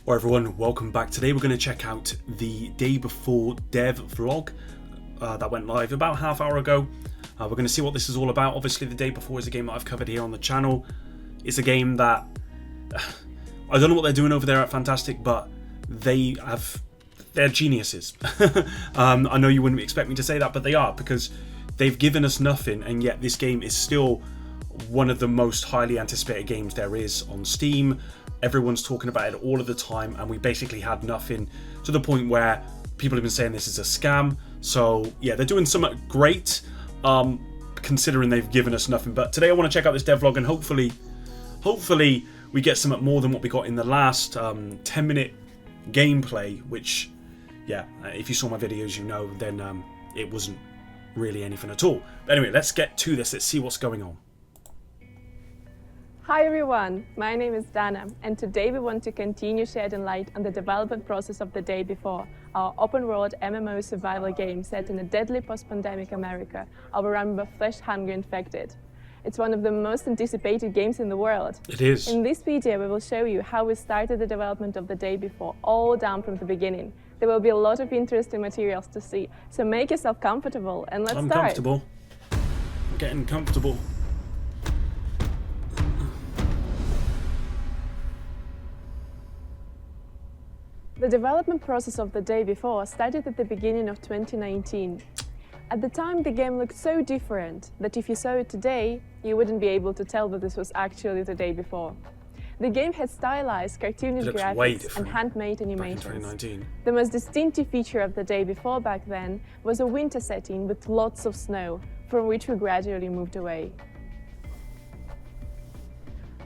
Well everyone, welcome back. Today we're going to check out the day before dev vlog that went live about half hour ago. We're going to see what this is all about. Obviously the day before is a game that I've covered here on the channel. It's a game that I don't know what they're doing over there at Fntastic, but they're geniuses. I know you wouldn't expect me to say that, but they are, because they've given us nothing, and yet this game is still one of the most highly anticipated games there is on Steam. Everyone's talking about it all of the time, and we basically had nothing, to the point where people have been saying this is a scam. So yeah, they're doing something great, considering they've given us nothing. But today I want to check out this devlog, and hopefully we get something more than what we got in the last 10-minute gameplay, which, yeah, if you saw my videos, you know, then it wasn't really anything at all. But anyway, let's get to this. Let's see what's going on. Hi everyone, my name is Dana, and today we want to continue shedding light on the development process of the day before, our open-world MMO survival game set in a deadly post-pandemic America, overrun by flesh-hungry infected. It's one of the most anticipated games in the world. It is. In this video we will show you how we started the development of the day before, all down from the beginning. There will be a lot of interesting materials to see, so make yourself comfortable and let's start. I'm comfortable. I'm getting comfortable. The development process of the day before started at the beginning of 2019. At the time, the game looked so different that if you saw it today, you wouldn't be able to tell that this was actually the day before. The game had stylized, cartoonish graphics and handmade animations. The most distinctive feature of the day before back then was a winter setting with lots of snow, from which we gradually moved away.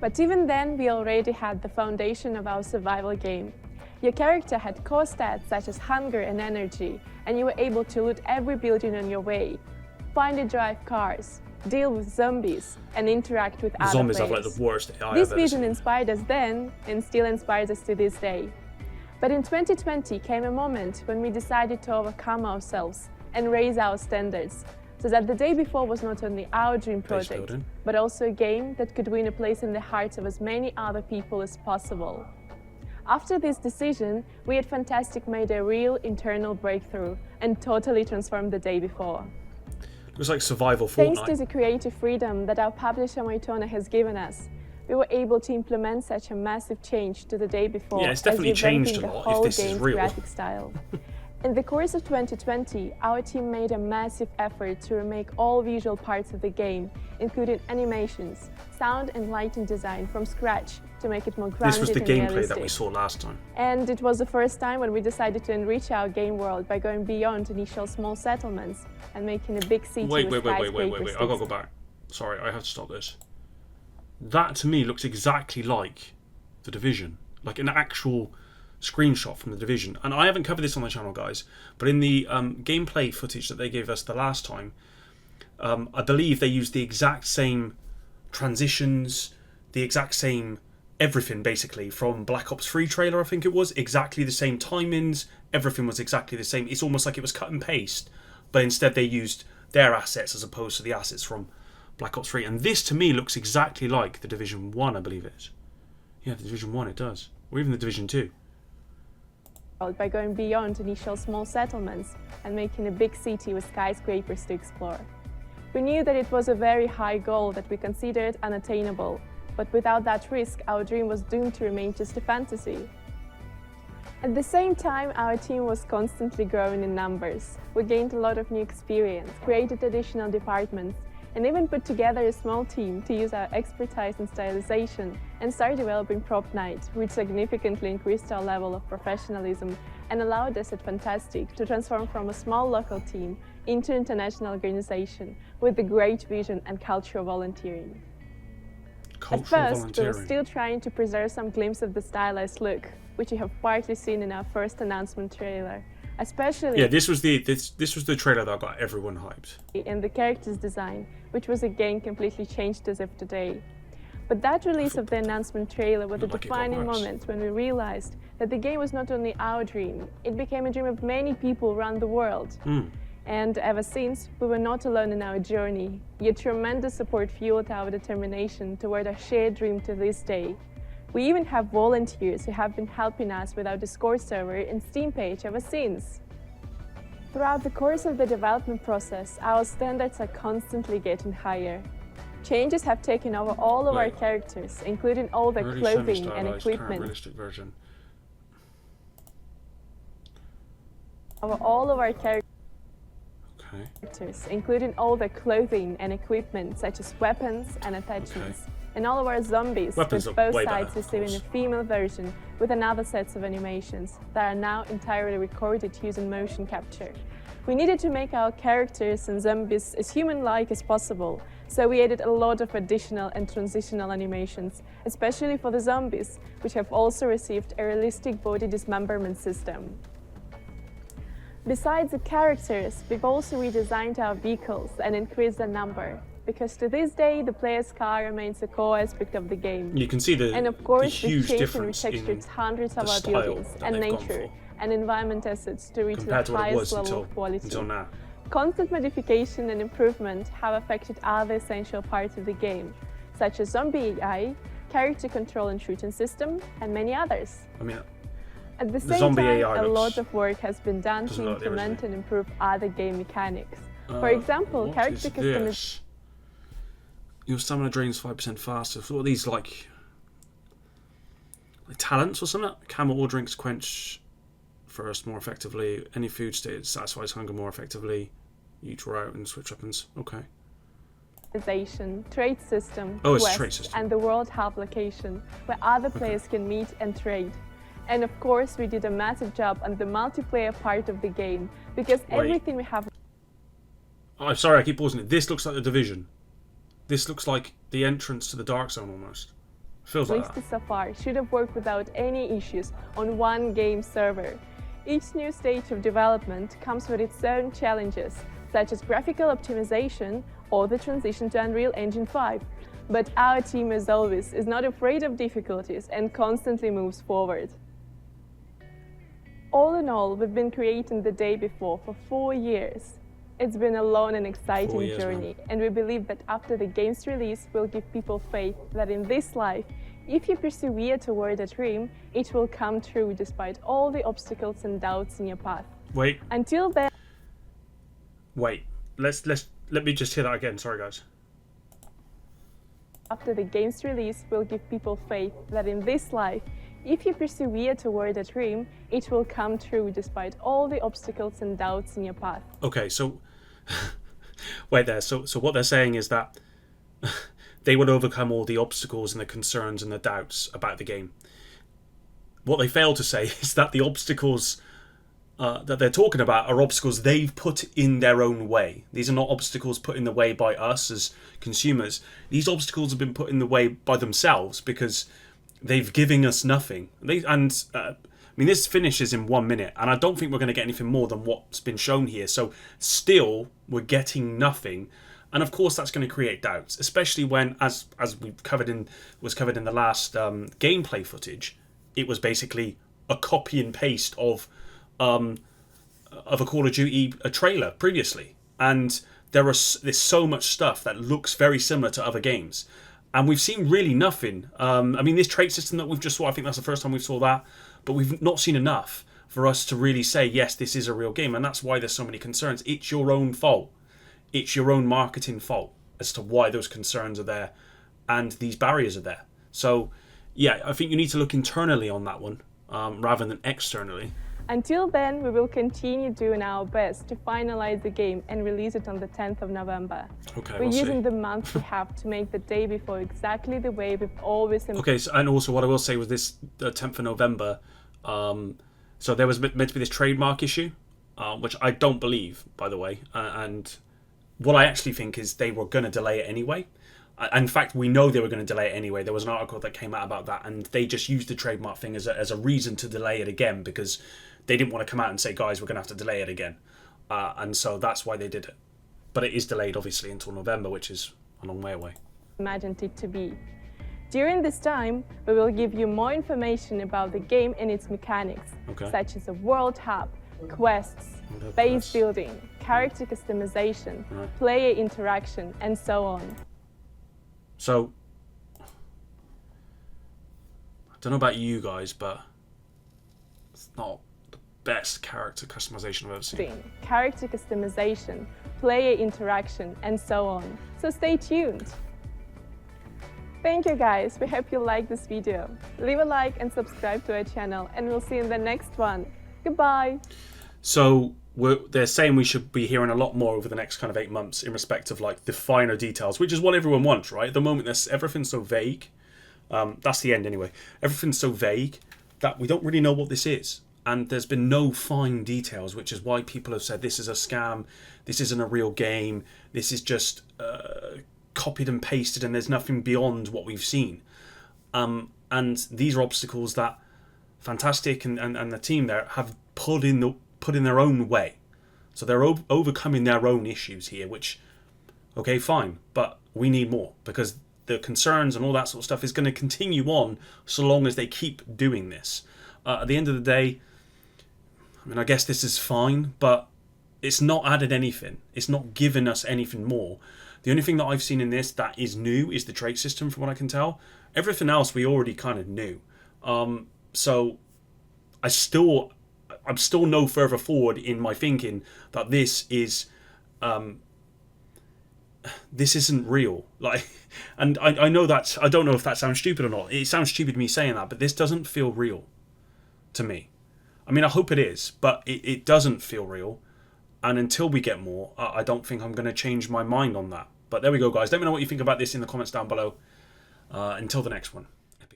But even then, we already had the foundation of our survival game. Your character had core stats such as hunger and energy, and you were able to loot every building on your way, find and drive cars, deal with zombies, and interact with other zombies players. Are like the worst AI This I've ever vision seen. inspired us then, and still inspires us to this day. But in 2020 came a moment when we decided to overcome ourselves and raise our standards, so that the day before was not only our dream project, but also a game that could win a place in the hearts of as many other people as possible. After this decision, we at Fntastic made a real internal breakthrough and totally transformed the day before. It was like survival Fortnite. Thanks to the creative freedom that our publisher Mytona has given us, we were able to implement such a massive change to the day before. Yeah, it's definitely changed a lot if this is real. Graphic style. In the course of 2020, our team made a massive effort to remake all visual parts of the game, including animations, sound and lighting design from scratch to make it more grounded and realistic. This was the gameplay that we saw last time. And it was the first time when we decided to enrich our game world by going beyond initial small settlements and making a big city with skyscrapers. I've got to go back. Sorry, I have to stop this. That to me looks exactly like The Division, like an actual screenshot from The Division. And I haven't covered this on the channel, guys, but in the gameplay footage that they gave us the last time, I believe they used the exact same transitions, the exact same everything, basically, from Black Ops 3 trailer, I think it was. Exactly the same timings, everything was exactly the same. It's almost like it was cut and paste, but instead they used their assets as opposed to the assets from Black Ops 3. And this to me looks exactly like The Division 1, I believe it is. Yeah, The Division 1, it does. Or even The Division 2. By going beyond initial small settlements and making a big city with skyscrapers to explore. We knew that it was a very high goal that we considered unattainable, but without that risk, our dream was doomed to remain just a fantasy. At the same time, our team was constantly growing in numbers. We gained a lot of new experience, created additional departments, and even put together a small team to use our expertise in stylization and start developing Prop Night, which significantly increased our level of professionalism and allowed us at Fntastic to transform from a small local team into an international organization with a great vision and culture of volunteering. At first, we were still trying to preserve some glimpse of the stylized look, which you have partly seen in our first announcement trailer. Especially, yeah, this was the trailer that got everyone hyped. In the character's design, which was again completely changed as of today. But that release of the announcement trailer was a defining moment when we realized that the game was not only our dream, it became a dream of many people around the world. And ever since, we were not alone in our journey. Your tremendous support fueled our determination toward our shared dream to this day. We even have volunteers who have been helping us with our Discord server and Steam page ever since. Throughout the course of the development process, our standards are constantly getting higher. Changes have taken over all of our characters, including all their clothing and equipment. Realistic version. Over all of our Okay. characters, including all their clothing and equipment, such as weapons and attachments. And all of our zombies, Weapons with are both way sides better, of receiving a course. female version with another sets of animations that are now entirely recorded using motion capture. We needed to make our characters and zombies as human-like as possible, so we added a lot of additional and transitional animations, especially for the zombies, which have also received a realistic body dismemberment system. Besides the characters, we've also redesigned our vehicles and increased their number, because to this day the player's car remains a core aspect of the game. You can see And of course, the we've huge changed and difference in retextured hundreds of the our style buildings that and they've gone nature for and environment assets to reach the compared to what it highest was level of quality. until now. Constant modification and improvement have affected other essential parts of the game, such as zombie AI, character control and shooting system, and many others. I mean, At the The same zombie time, AI a looks- lot of work has been done doesn't to look like there is implement any. and improve other game mechanics. For example, what character is customization. this? Your stamina drains 5% faster. So what are these like talents or something? Camel or drinks quench thirst more effectively. Any food state satisfies hunger more effectively. Each route and switch weapons. Okay. Trade system, Oh, it's a quest, trade system. and the World Hub location, where other players can meet and trade. And of course, we did a massive job on the multiplayer part of the game, because everything we have Oh, I'm sorry, I keep pausing it. This looks like the Division. This looks like the entrance to the Dark Zone almost. Feels like that. listed so far should have worked without any issues on one game server. Each new stage of development comes with its own challenges, such as graphical optimization or the transition to Unreal Engine 5. But our team, as always, is not afraid of difficulties and constantly moves forward. All in all, we've been creating the day before for 4 years. It's been a long and 4 exciting years, journey, and we believe that after the game's release, we'll give people faith that in this life, if you persevere toward a dream, it will come true despite all the obstacles and doubts in your path. Wait, Until then, wait. Let me just hear that again. Sorry, guys. after the game's release, we'll give people faith that in this life, if you persevere toward a dream, it will come true despite all the obstacles and doubts in your path. Okay, so wait there. So what they're saying is that they would overcome all the obstacles and the concerns and the doubts about the game. What they fail to say is that the obstacles that they're talking about are obstacles they've put in their own way. These are not obstacles put in the way by us as consumers. These obstacles have been put in the way by themselves because they've given us nothing. I mean, this finishes in 1 minute, and I don't think we're going to get anything more than what's been shown here. So still, we're getting nothing. And of course, that's going to create doubts, especially when, as was covered in the last gameplay footage, it was basically a copy and paste of a Call of Duty trailer previously, and there's so much stuff that looks very similar to other games, and we've seen really nothing. I mean, this trait system that we've just saw, I think that's the first time we saw that, but we've not seen enough for us to really say yes, this is a real game, and that's why there's so many concerns. It's your own fault. It's your own marketing fault as to why those concerns are there and these barriers are there. So yeah, I think you need to look internally on that one rather than externally. Until then, we will continue doing our best to finalize the game and release it on the 10th of November. Okay, We're we'll using see. the month we have to make the day before exactly the way we've always Okay, so, and also what I will say was this, the 10th of November, so there was meant to be this trademark issue, which I don't believe, by the way, and what I actually think is they were going to delay it anyway. In fact, we know they were going to delay it anyway. There was an article that came out about that, and they just used the trademark thing as a reason to delay it again because they didn't want to come out and say, guys, we're going to have to delay it again. And so that's why they did it. But it is delayed, obviously, until November, which is a long way away. imagined it to be. During this time, we will give you more information about the game and its mechanics, such as a world hub, quests, base building, character customization, player interaction, and so on. So, don't know about you guys, but it's not the best character customization I've ever seen. Character customization, player interaction, and so on. So stay tuned. Thank you guys, we hope you liked this video. Leave a like and subscribe to our channel, and we'll see you in the next one. Goodbye. So they're saying we should be hearing a lot more over the next kind of 8 months in respect of like the finer details, which is what everyone wants, right? At the moment, everything's so vague. That's the end anyway. Everything's so vague that we don't really know what this is. And there's been no fine details, which is why people have said this is a scam, this isn't a real game, this is just copied and pasted, and there's nothing beyond what we've seen. And these are obstacles that Fntastic and the team there have put in their own way. So they're overcoming their own issues here, which, okay, fine, but we need more, because the concerns and all that sort of stuff is going to continue on so long as they keep doing this. At the end of the day, I mean, I guess this is fine, but it's not added anything. It's not given us anything more. The only thing that I've seen in this that is new is the trait system, from what I can tell. Everything else we already kind of knew. So I'm still no further forward in my thinking that this isn't real. Like, and I know that, I don't know if that sounds stupid or not. It sounds stupid me saying that, but this doesn't feel real to me. I mean, I hope it is, but it doesn't feel real. And until we get more, I don't think I'm going to change my mind on that. But there we go, guys. Let me know what you think about this in the comments down below. Until the next one.